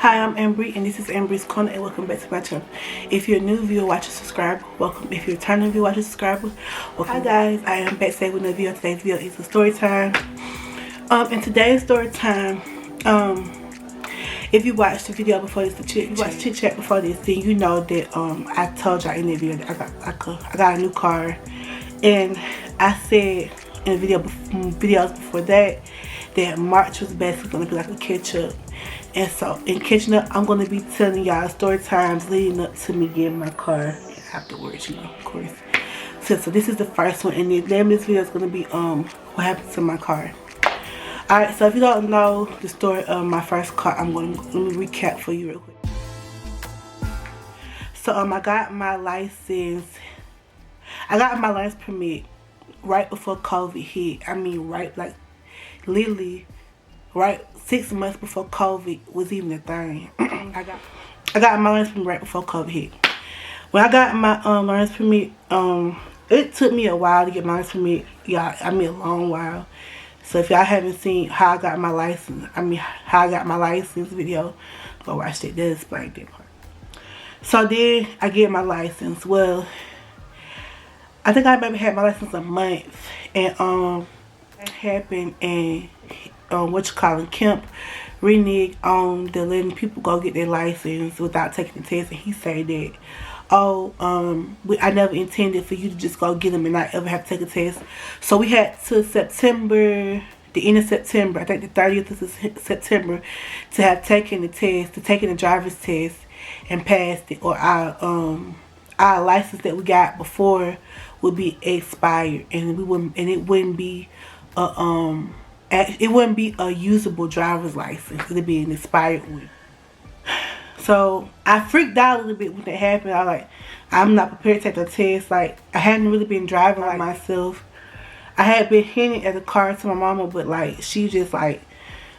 Hi, I'm Embry, and this is Embry's Corner, and welcome back to my channel. If you're a new viewer, watcher, subscriber, welcome. If you're a returning viewer, watcher, subscriber, welcome. Hi guys, I am back today with another video. Today's video is a story time. In today's story time, if you watched the video before this, chit chat before this, then you know that I told y'all in the video that I got a new car, and I said in the videos before that March was basically gonna be like a catch up. And so in catching up, I'm gonna be telling y'all story times leading up to me getting my car afterwards, you know, of course. So this is the first one, and the name of this video is gonna be what happened to my car. Alright, so if you don't know the story of my first car, let me recap for you real quick. So I got my license. I got my license permit right before COVID hit. I mean, right, like literally right 6 months before COVID was even a thing. I got my license permit right before COVID hit. When I got my license permit, it took me a while to get my license permit. Yeah, I mean a long while. So if y'all haven't seen how I got my license, video, go watch it. That explains that part. So then I get my license. Well, I think I maybe had my license a month, and that happened, and Kemp reneged on the letting people go get their license without taking the test, and he said that, I never intended for you to just go get them and not ever have to take a test. So we had to September, the end of September, I think the 30th of September, to have taken the test, to taking the driver's test and passed it, or our license that we got before would be expired, and it wouldn't be a usable driver's license. It'd be an expired one. So I freaked out a little bit when that happened. I was like, I'm not prepared to take the test. Like, I hadn't really been driving like myself. I had been hinting at the car to my mama, but like, she just like,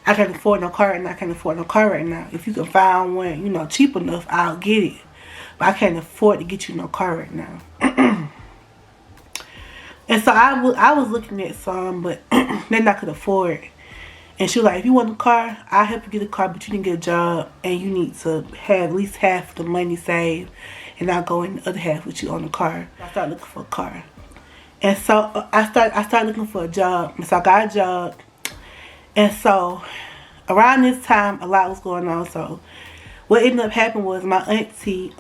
I can't afford no car right now. I can't afford no car right now. If you can find one, you know, cheap enough, I'll get it. But I can't afford to get you no car right now. And so I was looking at some, but then I could afford. And she was like, if you want a car, I'll help you get a car, but you need to get a job, and you need to have at least half the money saved, and I'll go in the other half with you on the car. I started looking for a car. And so I started looking for a job. And so I got a job. And so around this time, a lot was going on. So what ended up happening was my auntie,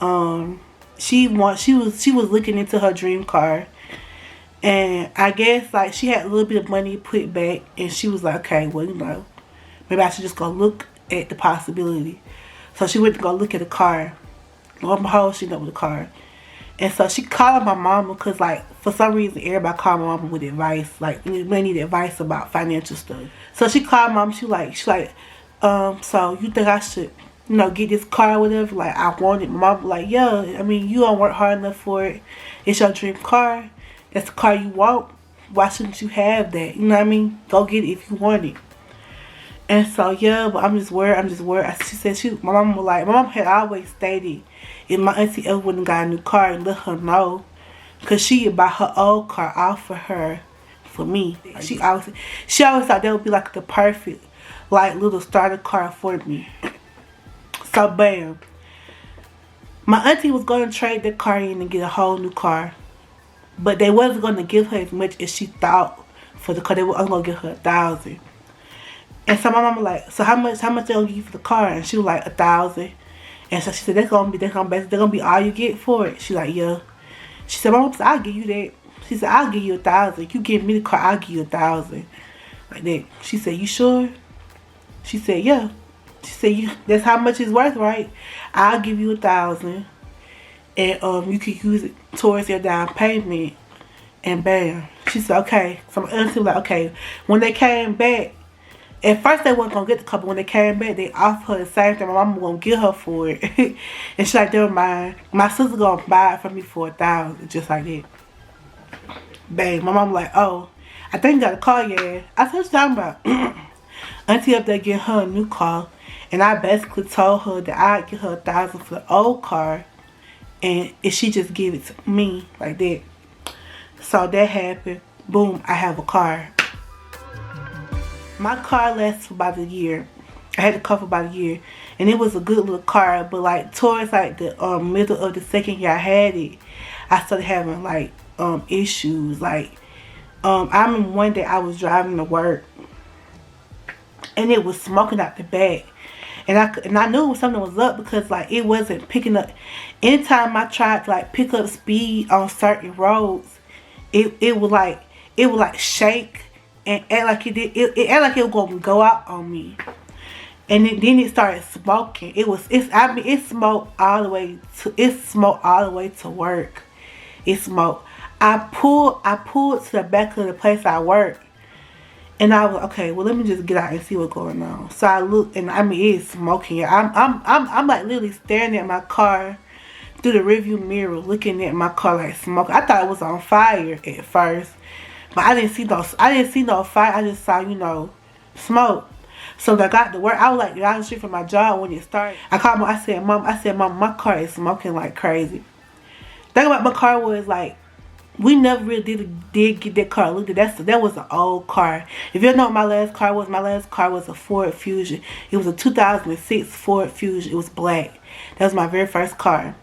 she was looking into her dream car. And I guess like she had a little bit of money put back, and she was like, okay, well, you know, maybe I should just go look at the possibility. So she went to go look at the car. Lo and behold, she ended up with a car. And so she called my mama, because like for some reason everybody called my mama with advice, like they need advice about financial stuff. So she called mom. She like so you think I should, you know, get this car or whatever? Like, I want it. My mom like, yeah, I mean, you don't work hard enough for it. It's your dream car. That's the car you want. Why shouldn't you have that? You know what I mean? Go get it if you want it. And so, yeah, but I'm just worried. She said, my mom had always stated if my auntie ever wouldn't got a new car, and let her know. Because she would buy her old car off for her, for me. She always thought that would be like the perfect, like, little starter car for me. So, bam. My auntie was going to trade that car in and get a whole new car. But they wasn't going to give her as much as she thought for the car. They were only going to give her $1,000. And so my mama like, so how much they going to give you for the car? And she was like, $1,000. And so she said, they're going to be all you get for it. She like, yeah. She said, Mama, I'll give you that. She said, I'll give you $1,000. You give me the car, I'll give you $1,000. Like that. She said, you sure? She said, yeah. She said, that's how much it's worth, right? I'll give you $1,000. And you could use it towards your down payment. And bam. She said, okay. So my auntie was like, okay. When they came back, at first they weren't going to get the car, but when they came back, they offered her the same thing my mama was going to get her for it. And she's like, never mind. My sister going to buy it for me for $1,000, just like that. Bang. My mom was like, oh, I think you got a car, yeah. I said, what you talking about? Auntie up there getting her a new car. And I basically told her that I'd give her $1,000 for the old car. And if she just give it to me like that. So that happened. Boom, I have a car. My car lasts for about a year. I had the car for about a year, and it was a good little car. But like towards like the middle of the second year I had it, I started having like issues. Like I remember one day I was driving to work, and it was smoking out the back. And I knew something was up because like it wasn't picking up. Anytime I tried to like pick up speed on certain roads, it would like shake and act like it act like it was gonna go out on me. And then it started smoking. It smoked all the way to work. It smoked. I pulled to the back of the place I work. And I was okay. Well, let me just get out and see what's going on. So I look, and I mean, it's smoking. I'm like literally staring at my car through the rearview mirror, looking at my car like smoke. I thought it was on fire at first, but I didn't see no fire. I just saw smoke. So when I got to work, I was like down the street from my job when it started. I called Mom. I said, Mom, my car is smoking like crazy. The thing about my car was like, we never really did get that car looked at. That was an old car. If you know what my last car was a Ford Fusion. It was a 2006 Ford Fusion. It was black. That was my very first car.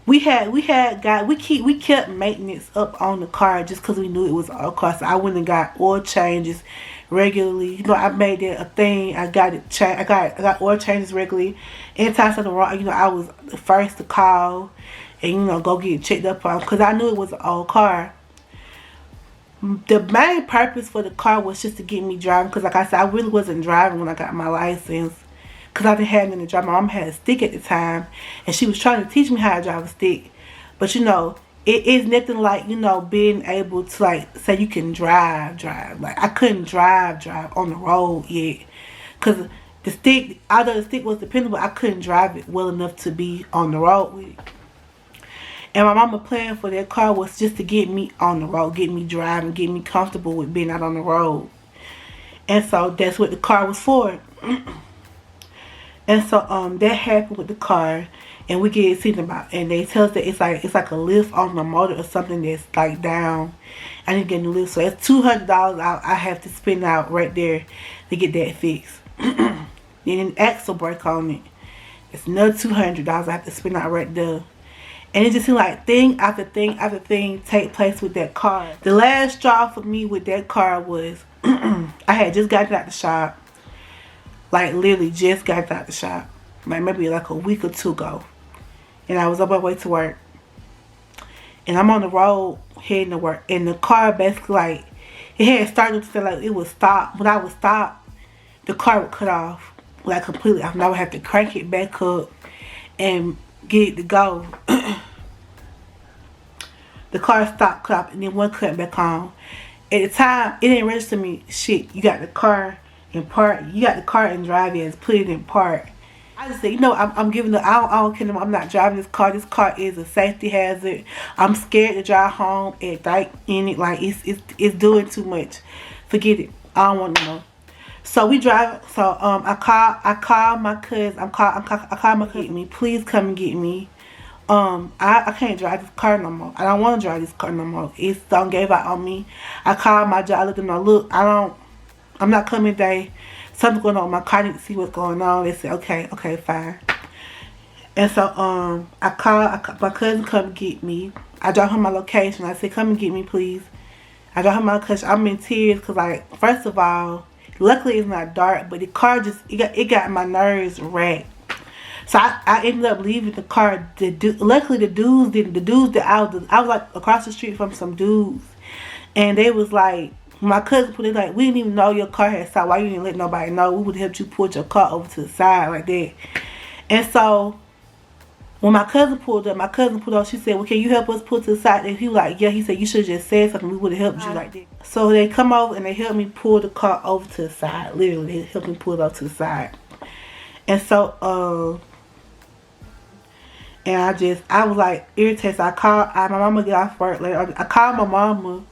We kept maintenance up on the car just because we knew it was an old car. So I went and got oil changes regularly. I made that a thing. I got oil changes regularly. Anytime something wrong, I was the first to call and go get checked up on, because I knew it was an old car. The main purpose for the car was just to get me driving, because like I said, I really wasn't driving when I got my license, because I didn't have nothing to drive. My mom had a stick at the time, and she was trying to teach me how to drive a stick. But it is nothing like being able to like say you can drive. Like I couldn't drive on the road yet, because the stick, although the stick was dependable, I couldn't drive it well enough to be on the road with it. And my mama plan for that car was just to get me on the road, get me driving, get me comfortable with being out on the road. And so that's what the car was for. And so that happened with the car, and we get seen about, and they tell us that it's like a lift on the motor or something that's like down. I need to get a new lift, so it's $200 I have to spend out right there to get that fixed. Then an axle break on it. It's another $200 I have to spend out right there. And it just seemed like thing after thing after thing take place with that car. The last straw for me with that car was I had just gotten out the shop. Like literally just got out the shop. Like maybe like a week or two ago. And I was on my way to work. And I'm on the road heading to work. And the car basically like, it had started to feel like it would stop. When I would stop, the car would cut off. Like completely off. And I would have to crank it back up and get it to go. The car stopped, cut off, and then one cut back on. At the time, it didn't register me. Shit, you got the car in park. You got the car in drive as, put it in park. I just said, I'm giving the. I don't care. I'm not driving this car. This car is a safety hazard. I'm scared to drive home at night in it. Like it's doing too much. Forget it. I don't want to know. So we drive. So I call my cousin. I call my cousin. Me, please come and get me. I can't drive this car no more. I don't want to drive this car no more. It's don't gave out on me. I called my job. I let them know, look, I'm not coming today. Something's going on with my car. I need to see what's going on. They said, okay, fine. And so I called my cousin come get me. I dropped her my location. I said, come and get me, please. I dropped her my location. I'm in tears because, like, first of all, luckily it's not dark, but the car just it got my nerves wrecked. So I ended up leaving the car. Luckily the dudes didn't. The dudes that I was like across the street from some dudes, and they was like, my cousin put it like, we didn't even know your car had stopped. Why you didn't let nobody know? We would have helped you pull your car over to the side like that. And so when my cousin pulled up, she said, well, can you help us pull to the side? And he was like, yeah. He said, you should have just said something. We would have helped you like that. So they come over and they helped me pull the car over to the side. Literally, they helped me pull it over to the side. And so and I was like irritated. So I called, my mama get off work later. I called my mama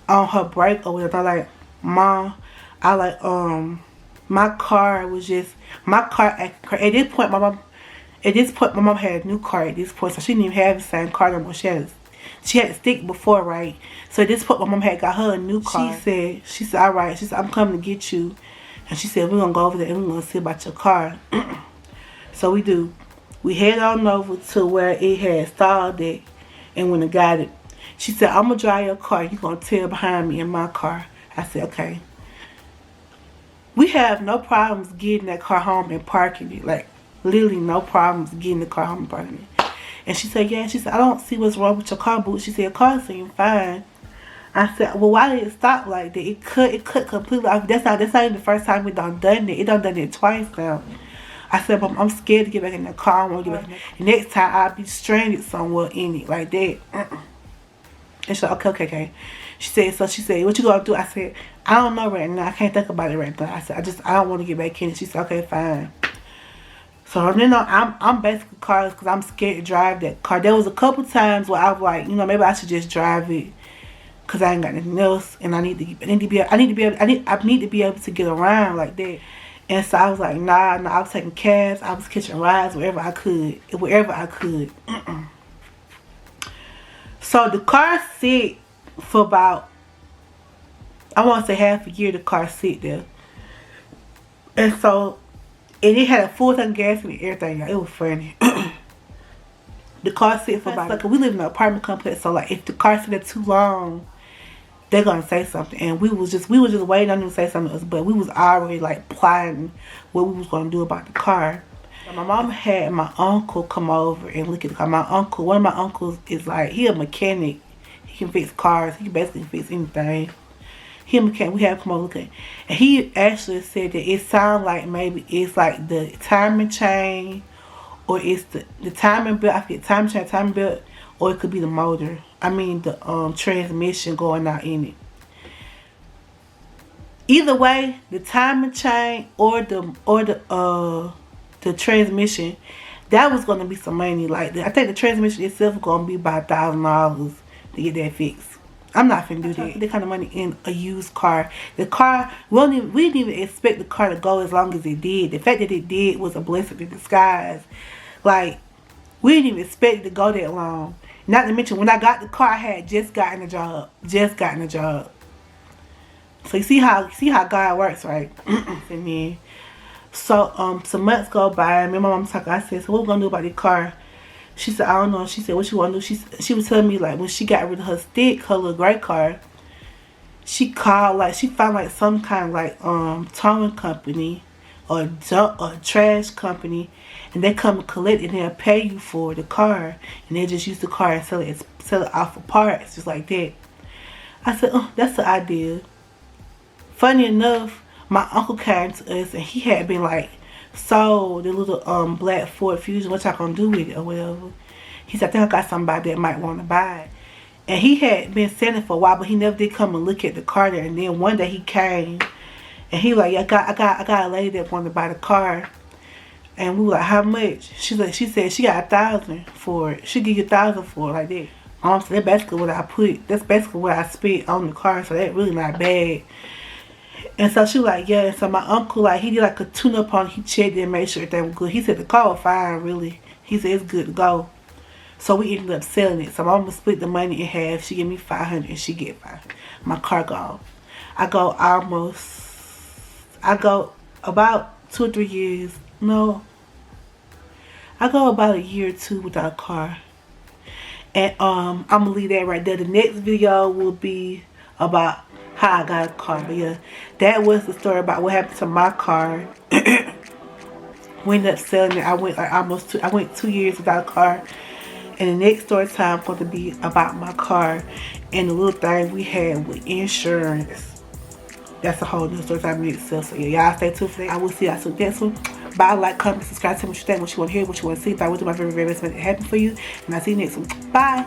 on her break or whatever. I like, Mom, my car acting crazy. At this point, my mom had a new car at this point, so she didn't even have the same car no more. She had a stick before, right? So at this point, my mom had got her a new car. She said, all right. She said, I'm coming to get you. And she said, we're gonna go over there and we're gonna see about your car. So we do. We head on over to where it had stalled at and when I got it. She said, I'm gonna drive your car. You're gonna tail behind me in my car. I said, okay. We have no problems getting that car home and parking it. Like, literally no problems getting the car home and parking it. And she said, yeah. She said, I don't see what's wrong with your car, boo. She said, your car seemed fine. I said, well, why did it stop like that? It cut completely off. That's not even the first time we done it. It done it twice now. I said, but I'm scared to get back in the car. I want to get back in the next time I'll be stranded somewhere in it like that. And she said, okay. She said, what you gonna do? I said, I don't know right now. I can't think about it right now. I said, I don't want to get back in it. She said, okay, fine. So then I'm basically carless because I'm scared to drive that car. There was a couple times where I was like, maybe I should just drive it because I ain't got anything else, and I need to be able to get around like that. And so I was like, nah. I was taking cabs. I was catching rides wherever I could. So the car sit for about, I want to say half a year. The car sit there, and it had a full tank of gas and everything. It was funny. The car sit for about, we live in an apartment complex, so like if the car sit there too long, they're gonna say something. And we was just waiting on them to say something to us, but we was already like plotting what we was gonna do about the car. So my mom had my uncle come over and look at the car. One of my uncles is like, he a mechanic. He can fix cars. He can basically fix anything. He a mechanic. We had him come over look at it. And he actually said that it sounds like maybe it's like the timing chain, or it's the timing belt. I forget, timing chain, timing belt, or it could be the motor. I mean the transmission going out in it. Either way, the timing chain or the transmission, that was gonna be some money. Like I think the transmission itself is gonna be about $1,000 to get that fixed. I'm not finna do that kind of money in a used car. The car, we didn't even expect the car to go as long as it did. The fact that it did was a blessing in disguise. Like, we didn't even expect it to go that long. Not to mention, when I got the car, I had just gotten a job. So you see how God works, right? And then, so some months go by, me and my mom talking. I said, so what we gonna do about the car? She said, I don't know. She said, what you want to do? She was telling me, like, when she got rid of her stick, her little gray car, she called, like, she found, like, some kind of, like, towing company or trash company, and they come and collect it, and they'll pay you for the car, and they just use the car and sell it off for parts, just like that. I said, oh, that's the idea. Funny enough, my uncle came to us, and he had been, like, sold the little black Ford Fusion. What y'all gonna do with it or whatever? He said, I think I got somebody that might want to buy it. And he had been selling for a while, but he never did come and look at the car there. And then one day he came, and he like, I got a lady that wanted to buy the car. And we were like, how much? She said she got $1,000 for it. She give you $1,000 for it, like that. So that's basically what I put. That's basically what I spent on the car. So that really not bad. And so she was like, yeah. And so my uncle, like, he did like a tune-up on it. He checked it and made sure everything was good. He said the car was fine, really. He said it's good to go. So we ended up selling it. So my mama split the money in half. She gave me $500 and she get $500. My car gone. I go about 2 or 3 years. No. I go about a year or two without a car. And I'm gonna leave that right there. The next video will be about how I got a car. But yeah, that was the story about what happened to my car. We ended up selling it. I went 2 years without a car. And the next story time going to be about my car and the little thing we had with insurance. That's a whole new story time in itself. So yeah, y'all stay tuned for that. I will see y'all soon next one. Bye, like, comment, subscribe, tell me what you think, what you want to hear, what you want to see. If I will do my very, very best to make it happen for you. And I'll see you next one. Bye.